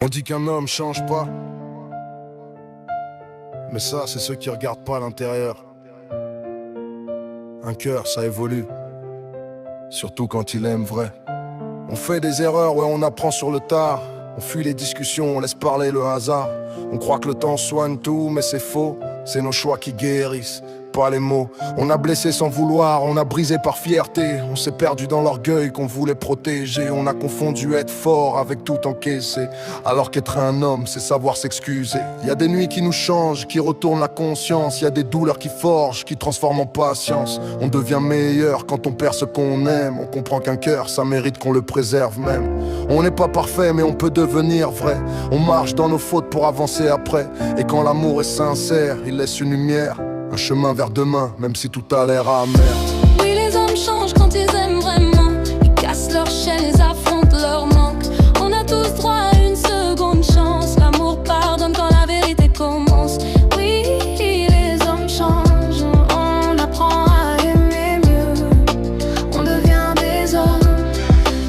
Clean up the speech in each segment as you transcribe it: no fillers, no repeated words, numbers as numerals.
On dit qu'un homme change pas, mais ça c'est ceux qui regardent pas à l'intérieur. Un cœur ça évolue, surtout quand il aime vrai. On fait des erreurs, ouais on apprend sur le tard. On fuit les discussions, on laisse parler le hasard. On croit que le temps soigne tout, mais c'est faux. C'est nos choix qui guérissent, pas les mots. On a blessé sans vouloir, on a brisé par fierté. On s'est perdu dans l'orgueil qu'on voulait protéger. On a confondu être fort avec tout encaisser. Alors qu'être un homme, c'est savoir s'excuser. Y a des nuits qui nous changent, qui retournent la conscience. Y a des douleurs qui forgent, qui transforment en patience. On devient meilleur quand on perd ce qu'on aime. On comprend qu'un cœur, ça mérite qu'on le préserve même. On n'est pas parfait, mais on peut devenir vrai. On marche dans nos fautes pour avancer après. Et quand l'amour est sincère, il laisse une lumière, un chemin vers demain, même si tout a l'air amer. Oui, les hommes changent quand ils aiment vraiment. Ils cassent leur chaîne, ils affrontent leur manque. On a tous droit à une seconde chance. L'amour pardonne quand la vérité commence. Oui, les hommes changent. On apprend à aimer mieux. On devient des hommes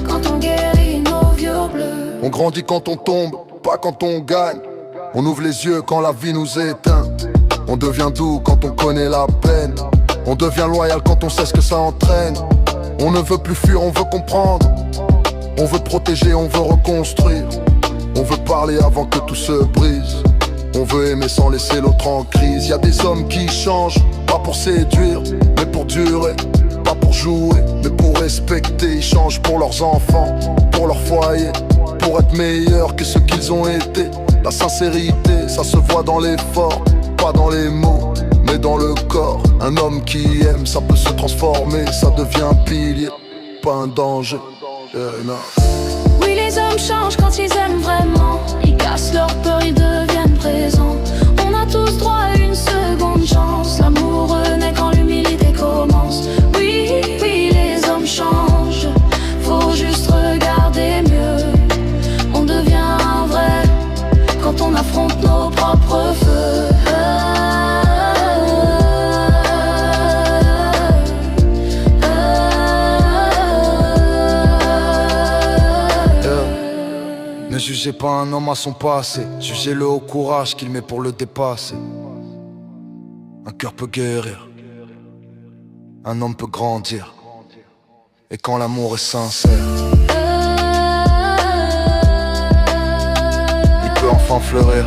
quand on guérit nos vieux bleus. On grandit quand on tombe, pas quand on gagne. On ouvre les yeux quand la vie nous éteint. On devient doux quand on connaît la peine. On devient loyal quand on sait ce que ça entraîne. On ne veut plus fuir, on veut comprendre. On veut protéger, on veut reconstruire. On veut parler avant que tout se brise. On veut aimer sans laisser l'autre en crise. Y a des hommes qui changent, pas pour séduire, mais pour durer. Pas pour jouer, mais pour respecter. Ils changent pour leurs enfants, pour leur foyer, pour être meilleurs que ce qu'ils ont été. La sincérité, ça se voit dans l'effort, pas dans les mots, mais dans le corps. Un homme qui aime, ça peut se transformer, ça devient un pilier, pas un danger. Non. Oui, les hommes changent quand ils aiment vraiment. Ils cassent leur peur, ils deviennent présents. On a tous droit à une seconde chance. L'amour renaît quand l'humilité commence. Oui, oui, les hommes changent. Faut juste regarder mieux. On devient vrai quand on affronte nos propres feux. Ne jugez pas un homme à son passé, jugez-le au courage qu'il met pour le dépasser. Un cœur peut guérir, un homme peut grandir. Et quand l'amour est sincère, il peut enfin fleurir.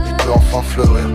Il peut enfin fleurir.